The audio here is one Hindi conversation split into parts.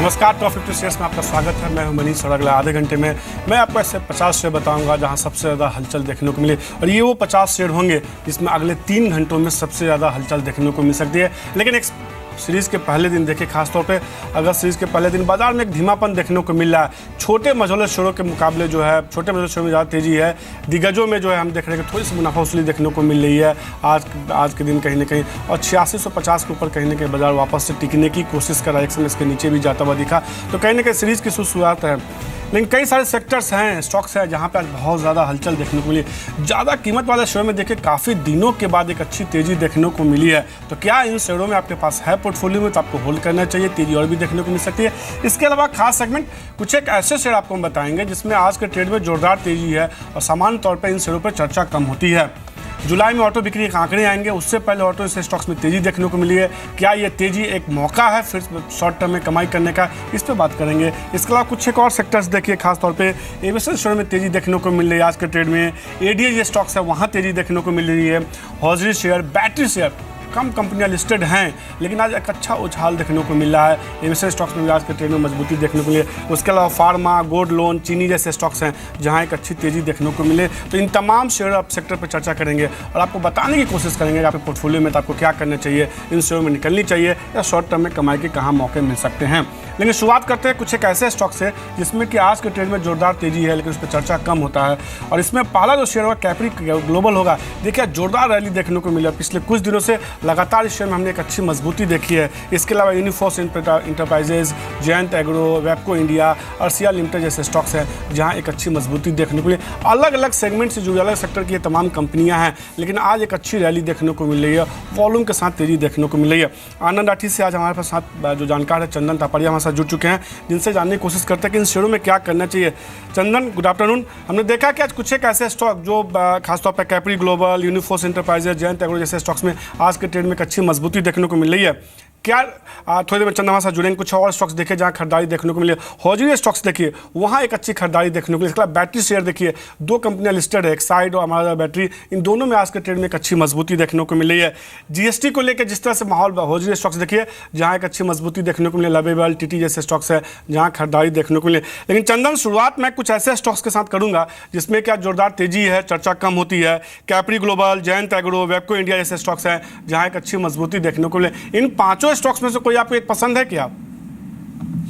नमस्कार, टॉप 50 शेयर्स में आपका स्वागत है। मैं हूं मनीष और अगले आधे घंटे में मैं आपको ऐसे 50 शेयर बताऊंगा जहां सबसे ज़्यादा हलचल देखने को मिले, और ये वो 50 शेयर होंगे जिसमें अगले 3 घंटों में सबसे ज़्यादा हलचल देखने को मिल सकती है। लेकिन एक सीरीज़ के पहले दिन देखें, खासतौर पे अगर सीरीज़ के पहले दिन बाजार में एक धीमापन देखने को मिल रहा है। छोटे मझोले शेयरों के मुकाबले जो है छोटे मझोले शेयरों में ज़्यादा तेज़ी है। दिग्गजों में जो है हम देख रहे हैं कि थोड़ी सी मुनाफा वसूली देखने को मिल रही है आज के दिन कहीं ना कहीं, और 8650 के ऊपर कहीं ना कहीं बाजार वापस से टिकने की कोशिश कर रहा है। एक समय इसके नीचे भी जाता हुआ दिखा, तो कहीं ना कहीं सीरीज़ की शुरुआत है। लेकिन कई सारे सेक्टर्स हैं, स्टॉक्स हैं जहां पे आज बहुत ज़्यादा हलचल देखने को मिली। ज़्यादा कीमत वाले शेयर में देखिए काफ़ी दिनों के बाद एक अच्छी तेज़ी देखने को मिली है। तो क्या इन शेयरों में आपके पास है पोर्टफोलियो में, तो आपको होल्ड करना चाहिए, तेज़ी और भी देखने को मिल सकती है। इसके अलावा खास सेगमेंट कुछ एक ऐसे शेयर आपको हम बताएंगे जिसमें आज के ट्रेड में जोरदार तेज़ी है और सामान्य तौर पर इन शेयरों पर चर्चा कम होती है। जुलाई में ऑटो बिक्री के आंकड़े आएंगे, उससे पहले ऑटो से स्टॉक्स में तेज़ी देखने को मिली है। क्या ये तेज़ी एक मौका है फिर शॉर्ट टर्म में कमाई करने का, इस पर बात करेंगे। इसके अलावा कुछ एक और सेक्टर्स देखिए, खासतौर पे एविएशन शेयर में तेज़ी देखने को मिल रही है। आज के ट्रेड में एडीए स्टॉक्स है वहाँ तेज़ी देखने को मिल रही है। हॉजरी शेयर, बैटरी शेयर, कम कंपनियां लिस्टेड हैं लेकिन आज एक अच्छा उछाल देखने को मिल रहा है। एविएशन स्टॉक्स में भी आज के ट्रेड में मजबूती देखने को मिली। उसके अलावा फार्मा, गोल्ड लोन, चीनी जैसे स्टॉक्स हैं जहां एक अच्छी तेज़ी देखने को मिले। तो इन तमाम शेयर आप सेक्टर पर चर्चा करेंगे और आपको बताने की कोशिश करेंगे कि आपके पोर्टफोलियो में तो आपको क्या करना चाहिए, इन शेयरों में निकलनी चाहिए या शॉर्ट टर्म में कमाई के कहाँ मौके मिल सकते हैं। लेकिन शुरुआत करते हैं कुछ एक ऐसे स्टॉक से जिसमें कि आज के ट्रेड में जोरदार तेज़ी है लेकिन उस पर चर्चा कम होता है। और इसमें पहला जो शेयर होगा कैप्री ग्लोबल होगा। देखिए जोरदार रैली देखने को मिला पिछले कुछ दिनों से, लगातार इस शेयर में हमने एक अच्छी मजबूती देखी है। इसके अलावा Uniforce Enterprises, Jayant Agro, Webco India, Arsiya Limited जैसे स्टॉक्स हैं जहां एक अच्छी मजबूती देखने को मिली। अलग अलग सेगमेंट से जुड़ी, अलग सेक्टर की ये तमाम कंपनियां हैं लेकिन आज एक अच्छी रैली देखने को मिल रही है, वॉल्यूम के साथ तेज़ी देखने को मिल रही है। आनंद राठी से आज हमारे पास साथ जो जानकार है चंदन तापड़िया हमारे साथ जुड़ चुके हैं, जिनसे जानने की कोशिश करते हैं कि इन शेयरों में क्या करना चाहिए। चंदन, गुड आफ्टरनून। हमने देखा कि आज कुछ एक ऐसे स्टॉक जो खासतौर पर Capri Global, Uniforce Enterprises, Jayant Agro जैसे स्टॉक्स में आज के ट्रेड में एक अच्छी मजबूती देखने को मिल रही है। क्या थोड़ी देर में चंदा हमारे साथ जुड़ेंगे। कुछ और स्टॉक्स देखिए जहां खरीदारी देखने को मिली। हॉजरी स्टॉक्स देखिए वहां एक अच्छी खरीदारी देखने को मिली। इसके अलावा बैटरी शेयर देखिए, 2 कंपनियां लिस्टेड है, एक्साइड और हमारा बैटरी, इन दोनों में आज के ट्रेड में एक अच्छी मजबूती देखने को मिल रही है। जीएसटी को लेकर जिस तरह से माहौल, हॉजरी स्टॉक्स देखिए जहां एक अच्छी मजबूती देखने को मिली। लवेबल, टीटी जैसे स्टॉक्स है जहां खरीदारी देखने को मिले। लेकिन चंदन, शुरुआत में कुछ ऐसे स्टॉक्स के साथ करूंगा जिसमें क्या जोरदार तेजी है, चर्चा कम होती है। Capri global, Jayant Agro, Webco India जैसे स्टॉक्स हैं जहां एक अच्छी मजबूती देखने को मिले। इन 5 स्टॉक्स में से कोई आपको एक पसंद है क्या?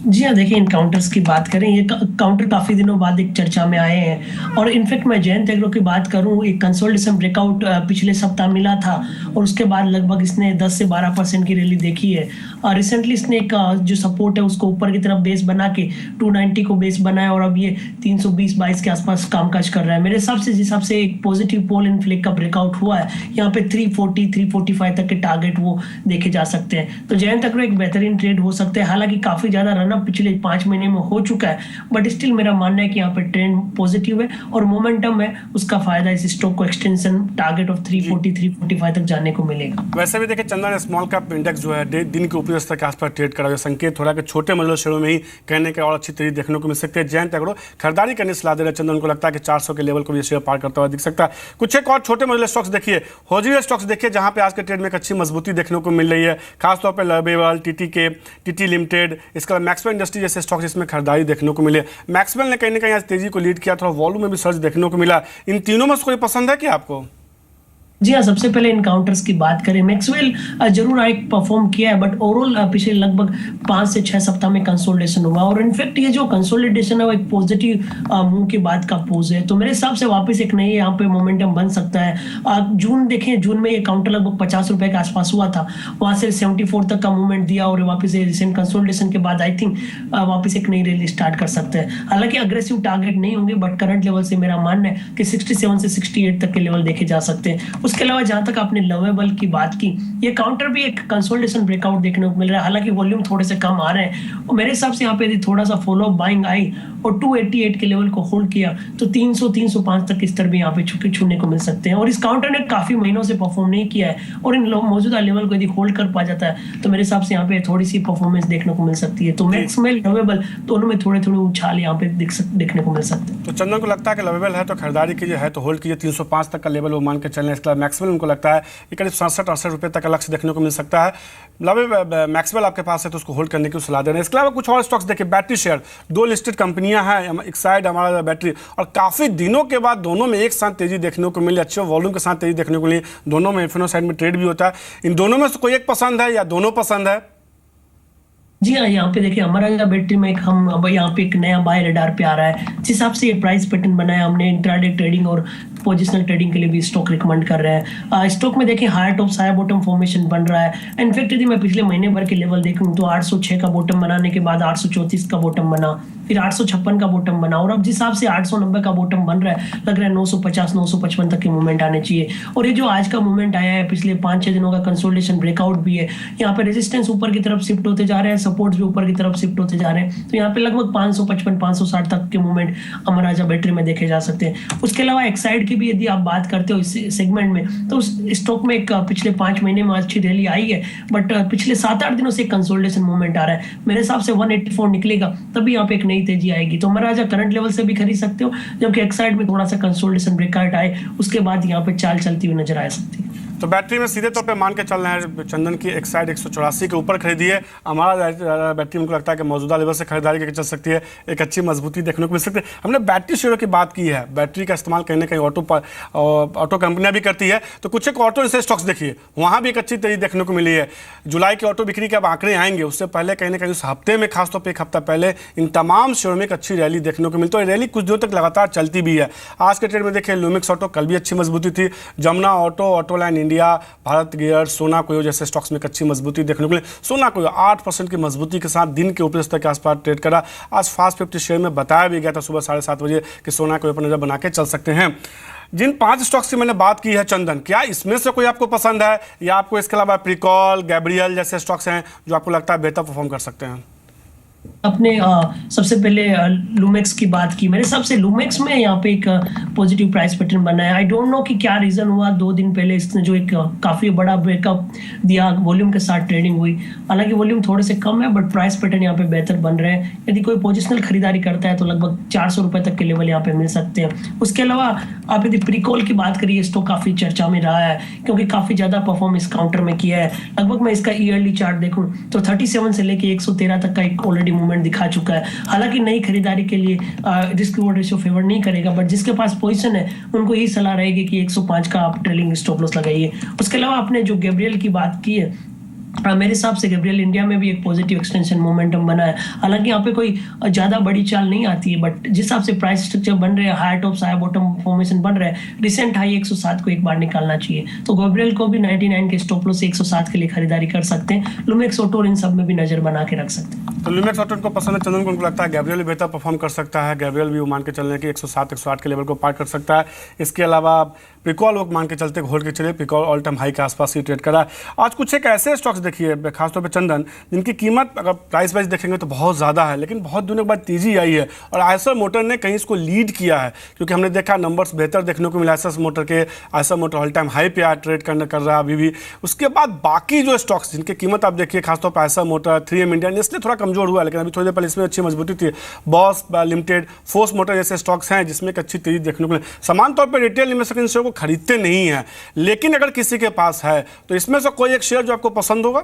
जी हाँ, देखिए इन काउंटर्स की बात करें, ये काउंटर काफी दिनों बाद एक चर्चा में आए हैं। और इनफैक्ट मैं जयंत एग्रो की बात करूं, एक कंसोलिडेशन ब्रेकआउट पिछले सप्ताह मिला था और उसके बाद लगभग इसने 10 से 12% की रैली देखी है। और रिसेंटली इसने एक जो सपोर्ट है उसको ऊपर की तरफ बेस बना के 290 को बेस बनाया और अब ये 320-22 के आसपास कामकाज कर रहा है। मेरे हिसाब से जिस हिसाब से एक पॉजिटिव पोल इन फ्लेक का ब्रेकआउट हुआ है, यहाँ पे 340-345 तक के टारगेट वो देखे जा सकते हैं। तो जयंत एग्रो एक बेहतरीन ट्रेड हो सकते हैं। हालांकि काफी ज्यादा रन पिछले 5 महीने में हो चुका है, बट स्टिल मेरा मानना है कि यहाँ पे ट्रेंड पॉजिटिव है और मोमेंटम है, उसका फायदा इस स्टॉक को एक्सटेंशन टारगेट ऑफ 340-345 तक जाने को मिलेगा। वैसे भी देखिए चंदन, स्मॉल कैप इंडेक्स जो है दिन के ऊपरी स्तर के आसपास ट्रेड कर रहा है। संकेत हो रहा है कि छोटे मझोले शेयरों में ही कहने के और अच्छी तेजी देखने को मिल सकती है। जयंत एग्रो खरीदारी करने की सलाह दे रहे हैं। चंदन को लगता है कि 400 के लेवल को भी शेयर पार करता हुआ दिख सकता है। कुछ एक और छोटे मझोले स्टॉक्स देखिए, हॉजरी स्टॉक्स देखिए जहां पे आज के ट्रेड में एक अच्छी मजबूती देखने को मिल रही है, खासतौर पर लवेबल, टीटी लिमिटेड, इसके बाद मैक्सवेल इंडस्ट्री जैसे स्टॉक्स जिसमें खरीदारी देखने को मिले। मैक्सवेल ने कहीं ना कहीं आज तेजी को लीड किया, थोड़ा वॉल्यूम में भी सर्ज देखने को मिला। इन तीनों में से कोई पसंद है क्या आपको? जी हाँ, सबसे पहले इन काउंटर्स की बात करें, मैक्सवेल जरूर एक परफॉर्म किया है, बट ओवरऑल पिछले लगभग 5 से 6 सप्ताह में कंसोलिडेशन हुआ और इनफैक्ट ये जो कंसोलिडेशन है वो एक पॉजिटिव मूव के बाद का पोज है। तो मेरे हिसाब से वापस एक नई यहाँ पे मोमेंटम बन सकता है। जून देखें, जून में ये काउंटर लगभग 50 रुपए के आसपास हुआ था, वहां से 74 तक का मूवमेंट दिया और वापस रिसेंट कंसोलिडेशन के बाद आई थिंक वापस एक नई रैली स्टार्ट कर सकते हैं। हालांकि अग्रेसिव टारगेट नहीं होंगे, बट करंट लेवल से मेरा मानना है कि 67 से 68 तक के लेवल देखे जा सकते हैं। उसके अलावा जहां तक आपने लवेबल की बात की, ये काउंटर भी एक कंसोलिडेशन ब्रेकआउट देखने को मिल रहा है। हालांकि वॉल्यूम थोड़े से कम आ रहे हैं और मेरे हिसाब से यहाँ पे यदि थोड़ा सा फॉलो बाइंग आई और 288 के लेवल को होल्ड किया तो 300-305 तक स्तर भी यहाँ पे छूने को मिल सकते हैं। और इस काउंटर ने काफी महीनों से परफॉर्म नहीं किया है और इन मौजूदा लेवल को यदि होल्ड कर पा जाता है तो मेरे हिसाब से यहाँ पे थोड़ी सी परफॉर्मेंस देखने को मिल सकती है। तो मैक्सवेल, लवेबल दोनों में थोड़े उछाल यहाँ पे देखने को मिल सकते हैं। तो चंदन को लगता है कि लवेबल है तो खरीदारी कीजिए, है तो होल्ड कीजिए, 305 तक का लेवल वो मान के चलने। इसका मैक्सवेल उनको लगता है कि करीब 67-68 रुपये तक का लक्ष्य देखने को मिल सकता है। मतलब मैक्सवेल आपके पास है तो उसको होल्ड करने की सलाह दे रहे हैं। इसके अलावा कुछ और स्टॉक्स देखिए, बैटरी शेयर, 2 लिस्टेड कंपनियां हैं, एक्साइड हमारा बैटरी, और काफ़ी दिनों के बाद दोनों में एक साथ तेजी देखने को मिली, अच्छे वॉल्यूम के साथ तेजी देखने को मिली। दोनों में इन्फिनो साइड में ट्रेड भी होता है। इन दोनों में से कोई एक पसंद है या दोनों पसंद है? जी हाँ, यहाँ पे देखिए अमराजा बैटरी में हम अब यहाँ पे एक नया बाय रडार पे आ रहा है, जिस हिसाब से ये प्राइस पैटर्न बनाया हमने इंट्राडे ट्रेडिंग और पोजिशनल ट्रेडिंग के लिए भी स्टॉक रिकमेंड कर रहे हैं। स्टॉक में देखिए higher top higher bottom formation बन रहा है। इनफैक्ट यदि मैं पिछले महीने भर के लेवल देखूं तो 806 का बॉटम बनाने के बाद 834 का बॉटम बना, फिर 856 का बॉटम बना, और अब जिस हिसाब से 890 का बॉटम बन रहा है, लग रहा है 950 955 तक के मूवमेंट आने चाहिए। और ये जो आज का मूवमेंट आया है, पिछले 5-6 दिनों का कंसोलिडेशन ब्रेकआउट भी है। यहाँ पे रेजिस्टेंस ऊपर की तरफ शिफ्ट होते जा रहे हैं, सपोर्ट्स भी ऊपर की तरफ शिफ्ट होते जा रहे हैं। तो यहाँ पे लगभग 555 560 तक के मूवमेंट अमराजा बैटरी में देखे जा सकते हैं। उसके अलावा एक्साइड की भी यदि आप बात करते हो इस सेगमेंट में, तो उस स्टॉक में एक पिछले 5 महीने में अच्छी रैली आई है, बट पिछले 7-8 दिनों से कंसोलिडेशन मूवमेंट आ रहा है। मेरे हिसाब से 184 निकलेगा तभी यहाँ पे एक नई तेजी आएगी। तो अमराजा करंट लेवल से भी खरीद सकते हो, जबकि एक्साइड में थोड़ा सा कंसोलिडेशन ब्रेकआउट आए उसके बाद यहाँ पे चाल चलती हुई नजर आ सकती है। तो बैटरी में सीधे तौर पे मान के चल रहे हैं चंदन की एक्साइड 184 के ऊपर खरीदी है। हमारा बैटरी उनको लगता है कि मौजूदा लेवल से खरीदारी करके चल सकती है, एक अच्छी मजबूती देखने को मिल सकती है। हमने बैटरी शेयरों की बात की है, बैटरी का इस्तेमाल कहीं ना कहीं ऑटो कंपनियां भी करती है, तो कुछ एक ऑटो जैसे स्टॉक्स देखिए, वहाँ भी एक अच्छी तेजी देखने को मिली है। जुलाई के ऑटो बिक्री के अब आंकड़े आएंगे, उससे पहले कहीं ना कहीं उस हफ्ते में, खासतौर पर एक हफ्ता पहले, इन तमाम शेयरों में एक अच्छी रैली देखने को मिलती है। रैली कुछ दिनों तक लगातार चलती भी है। आज के ट्रेड में देखिए लुमिक्स ऑटो कल भी अच्छी मजबूती थी, Jamuna auto, auto line India, Bharat gear, सोना कोयो जैसे स्टॉक्स में एक अच्छी मजबूती देखने को मिली। सोना कोयो 8% की मजबूती के साथ दिन के ऊपरी स्तर के आसपास ट्रेड करा। आज फास्ट 50 शेयर में बताया भी गया था सुबह 7:30 बजे कि सोना कोयो पर नजर बना के चल सकते हैं। जिन 5 स्टॉक्स की मैंने बात की है चंदन, क्या इसमें से कोई आपको पसंद है या आपको इसके अलावा प्रिकॉल, गैब्रियल जैसे स्टॉक्स हैं जो आपको लगता है बेहतर परफॉर्म कर सकते हैं? अपने सबसे पहले लूमेक्स की बात की, मेरे हिसाब से लूमेक्स में यहाँ पे एक पॉजिटिव प्राइस पैटर्न बना है। आई डोंट नो कि क्या रीजन हुआ, 2 दिन पहले इसने जो एक काफी बड़ा ब्रेकअप दिया, वॉल्यूम के साथ ट्रेडिंग हुई। हालांकि वॉल्यूम थोड़े से कम है, बट प्राइस पैटर्न यहाँ पे बेहतर बन रहे हैं। यदि कोई पोजिशनल खरीदारी करता है तो लगभग 400 रुपए तक के लेवल यहाँ पे मिल सकते हैं। उसके अलावा आप यदि प्रीकॉल की बात करिए, स्टॉक काफी चर्चा में रहा है क्योंकि काफी ज्यादा परफॉर्म इस काउंटर में किया है। लगभग मैं इसका ईयरली चार्ट देखूं तो 37 से लेके 113 तक का एक ऑलरेडी मूवमेंट दिखा चुका है। हालांकि नई खरीदारी के लिए रिस्क रिवॉर्ड रेशियो फेवर नहीं करेगा, बट जिसके पास पोजीशन है उनको यही सलाह रहेगी कि 105 का आप ट्रेलिंग स्टॉप लॉस लगाइए। उसके अलावा आपने जो गैब्रियल की बात की है, मेरे हिसाब से गैब्रियल इंडिया में भी एक पॉजिटिव एक्सटेंशन मोमेंटम बना है। हालांकि यहाँ पे कोई ज्यादा बड़ी चाल नहीं आती है, बट जिस हिसाब से प्राइस स्ट्रक्चर बन रहे हैं, higher top higher bottom formation बन रहा है, रिसेंट हाई 107 को एक बार निकालना चाहिए। तो गैब्रियल को भी 99 के स्टॉप लॉस से 107 के लिए खरीदारी कर सकते हैं। लुमेक्स ऑटो इन सब में भी नजर बना के रख सकते हैं। तो लुमेक्स ऑटो को पसंद है चंदन को, उनको लगता है गैब्रियल भी बेहतर परफॉर्म कर सकता है। गैब्रियल भी वो मान के चलने की 107 108 के लेवल को पार कर सकता है। इसके अलावा प्रिकॉल वो मान के चलते होल्ड के चलिए, प्रिकॉल ऑल टाइम हाई के आसपास ही ट्रेड करा। आज कुछ एक ऐसे स्टॉक्स देखिए खासतौर पे चंदन, जिनकी कीमत अगर प्राइस वाइज देखेंगे तो बहुत ज़्यादा है, लेकिन बहुत दिनों के बाद तेजी आई है और आयशर मोटर ने कहीं इसको लीड किया है, क्योंकि हमने देखा नंबर्स बेहतर देखने को मिला आयशर मोटर के। Eicher motor all time high पे आ ट्रेड कर रहा है अभी भी। उसके बाद बाकी जो स्टॉक्स जिनकी कीमत आप देखिए, खासतौर पर Eicher motor, 3M India, Nestle थोड़ा कमजोर हुआ, लेकिन अभी थोड़ी देर पहले इसमें अच्छी मजबूती थी। बॉस लिमिटेड, फोर्स मोटर जैसे स्टॉक्स हैं जिसमें एक अच्छी तेजी देखने को मिले। समान तौर पर रिटेल इन्वेस्टर इन शेयर को खरीदते नहीं है, लेकिन अगर किसी के पास है तो इसमें से कोई एक शेयर जो आपको पसंद होगा?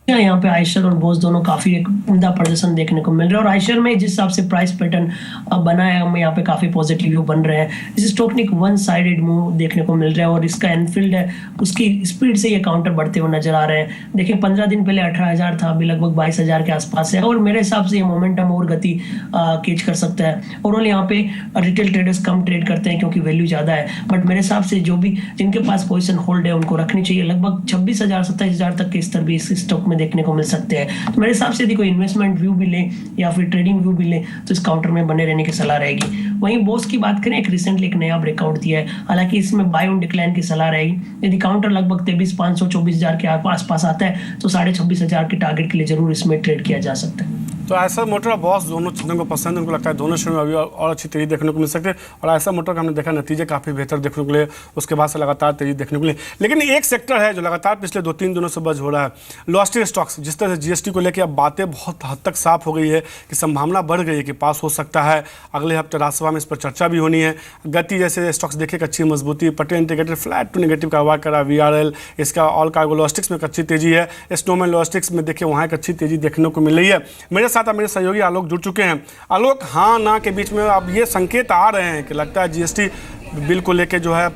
यहाँ पे आयशर और बोस दोनों काफी एक उम्दा प्रदर्शन देखने को मिल रहा है, और आयशर में जिस हिसाब से प्राइस पैटर्न बना है, हमें यहाँ पे काफी पॉजिटिव व्यू बन रहे हैं। इस स्टॉक ने एक 1 साइडेड मूव देखने को मिल रहा है, और इसका एनफील्ड है उसकी स्पीड से ये काउंटर बढ़ते हुए नजर आ रहे हैं। देखिए 15 दिन पहले 18,000 था, अभी लगभग 22,000 के आसपास है, और मेरे हिसाब से ये मोमेंटम और गति कैच कर सकता है। ओवरऑल यहाँ पे रिटेल ट्रेडर्स कम ट्रेड करते हैं क्योंकि वैल्यू ज्यादा है, बट मेरे हिसाब से जो भी जिनके पास पोजिशन होल्ड है उनको रखनी चाहिए। लगभग 26,000 27,000 तक के स्तर भी इस स्टॉक में देखने को मिल सकते हैं। तो मेरे हिसाब से यदि कोई इन्वेस्टमेंट व्यू भी ले या फिर ट्रेडिंग व्यू भी ले तो इस काउंटर में बने रहने की सलाह रहेगी। वहीं बोस की बात करें, एक रिसेंटली एक नया ब्रेकआउट दिया है, हालांकि इसमें बाय ऑन डिक्लाइन की सलाह रहेगी। यदि काउंटर लगभग 23,500 24,000 के आसपास आता है तो 26,500 के टारगेट के लिए जरूर इसमें ट्रेड किया जा सकता है। तो आयशर मोटर और बॉस दोनों चीज़ों को पसंद है, उनको लगता है दोनों शेयरों में अभी और अच्छी तेजी देखने को मिल सकती है। और आयशर मोटर का हमने देखा नतीजे काफ़ी बेहतर देखने को मिले, उसके बाद से लगातार तेजी देखने को मिली। लेकिन एक सेक्टर है जो लगातार पिछले 2-3 दिनों से बज हो रहा है, लॉजिस्टिक स्टॉक्स। जिस तरह से जीएसटी को लेकर अब बातें बहुत हद तक साफ हो गई है कि संभावना बढ़ गई है कि पास हो सकता है। अगले हफ्ते राज्यसभा में इस पर चर्चा भी होनी है। गति जैसे स्टॉक्स देखे अच्छी मजबूती, Patel integrated flat to negative कारोबार करा, VRL, इसका ऑल कार्गो लॉजिस्टिक्स में अच्छी तेजी है। स्नोमैन लॉजिस्टिक्स में देखिए वहाँ एक अच्छी तेजी देखने को मिल रही है। मेरे साथ अब मेरे सहयोगी आलोक जुड़ चुके हैं। आलोक, हाँ ना के बीच में अब ये संकेत आ रहे हैं कि लगता है जीएसटी बिल को लेके जो है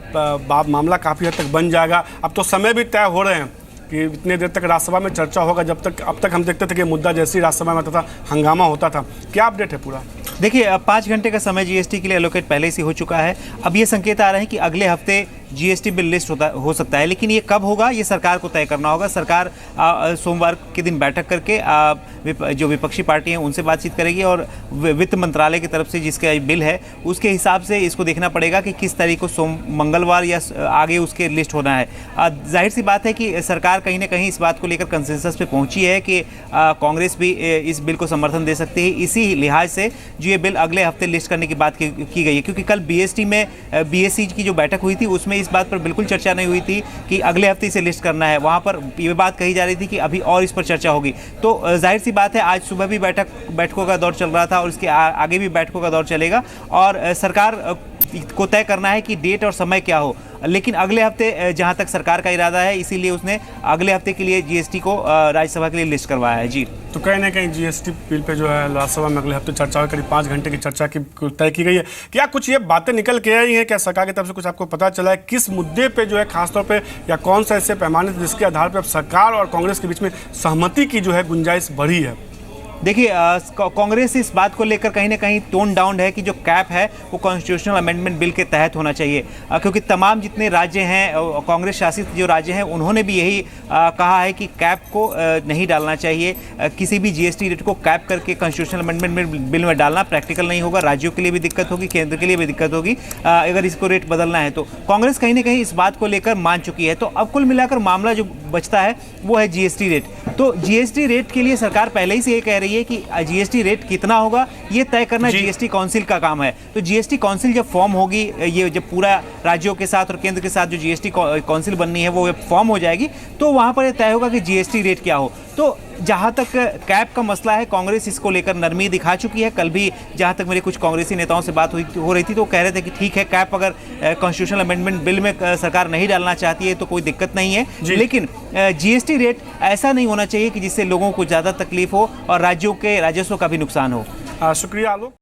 मामला काफ़ी हद तक बन जाएगा। अब तो समय भी तय हो रहे हैं कि इतने देर तक राज्यसभा में चर्चा होगा। जब तक अब तक हम देखते थे कि मुद्दा जैसे ही राज्यसभा में आता था हंगामा होता था। क्या अपडेट है पूरा? देखिए, अब 5 घंटे का समय जीएसटी के लिए एलोकेट पहले से हो चुका है। अब ये संकेत आ रहे हैं कि अगले हफ्ते जीएसटी बिल लिस्ट हो सकता है, लेकिन ये कब होगा ये सरकार को तय करना होगा। सरकार सोमवार के दिन बैठक करके जो विपक्षी पार्टी हैं उनसे बातचीत करेगी और वित्त मंत्रालय की तरफ से जिसका बिल है उसके हिसाब से इसको देखना पड़ेगा कि किस तारीख को मंगलवार या आगे उसके लिस्ट होना है। जाहिर सी बात है कि सरकार कहीं ना कहीं इस बात को लेकर कंसेंसस पे पहुंची है कि कांग्रेस भी इस बिल को समर्थन दे सकती है। इसी लिहाज से जो ये बिल अगले हफ्ते लिस्ट करने की बात की गई है, क्योंकि कल बीएससी की जो बैठक हुई थी उसमें इस बात पर बिल्कुल चर्चा नहीं हुई थी कि अगले हफ्ते इसे लिस्ट करना है। वहां पर ये बात कही जा रही थी कि अभी और इस पर चर्चा होगी। तो जाहिर सी बात है आज सुबह भी बैठकों का दौर चल रहा था और इसके आगे भी बैठकों का दौर चलेगा और सरकार को तय करना है कि डेट और समय क्या हो। लेकिन अगले हफ्ते जहां तक सरकार का इरादा है, इसीलिए उसने अगले हफ्ते के लिए जीएसटी को राज्यसभा के लिए लिस्ट करवाया है। जी, तो कहीं ना कहीं जीएसटी बिल पे जो है राज्यसभा में अगले हफ्ते चर्चा होगी। करीब 5 घंटे की चर्चा की तय की गई है। क्या कुछ ये बातें निकल के आई हैं? क्या सरकार की तरफ से कुछ आपको पता चला है किस मुद्दे पे जो है खासतौर पे, या कौन सा ऐसे पैमाने जिसके आधार पर अब सरकार और कांग्रेस के बीच में सहमति की जो है गुंजाइश बढ़ी है? देखिए, कांग्रेस इस बात को लेकर कहीं ना कहीं टोन डाउन है कि जो कैप है वो कॉन्स्टिट्यूशनल अमेंडमेंट बिल के तहत होना चाहिए, क्योंकि तमाम जितने राज्य हैं, कांग्रेस शासित जो राज्य हैं, उन्होंने भी यही कहा है कि कैप को नहीं डालना चाहिए। किसी भी जीएसटी रेट को कैप करके कॉन्स्टिट्यूशनल अमेंडमेंट बिल में डालना प्रैक्टिकल नहीं होगा। राज्यों के लिए भी दिक्कत होगी, केंद्र के लिए भी दिक्कत होगी अगर इसको रेट बदलना है तो। कांग्रेस कहीं ना कहीं इस बात को लेकर मान चुकी है। तो अब कुल मिलाकर मामला जो बचता है वो है जीएसटी रेट। तो जीएसटी रेट के लिए सरकार पहले ही से ये कह रही है कि जीएसटी रेट कितना होगा ये तय करना जीएसटी काउंसिल का काम है। तो जीएसटी काउंसिल जब फॉर्म होगी, ये जब पूरा राज्यों के साथ और केंद्र के साथ जो जीएसटी काउंसिल बननी है वो फॉर्म हो जाएगी, तो वहां पर तय होगा कि जीएसटी रेट क्या हो। तो जहां तक कैप का मसला है, कांग्रेस इसको लेकर नरमी दिखा चुकी है। कल भी जहां तक मेरे कुछ कांग्रेसी नेताओं से बात हो रही थी तो कह रहे थे कि ठीक है, कैप अगर कॉन्स्टिट्यूशनल अमेंडमेंट बिल में सरकार नहीं डालना चाहती है तो कोई दिक्कत नहीं है, लेकिन जीएसटी रेट ऐसा नहीं होना चाहिए कि जिससे लोगों को ज़्यादा तकलीफ हो और राज्यों के राजस्व का भी नुकसान हो। शुक्रिया आलोक।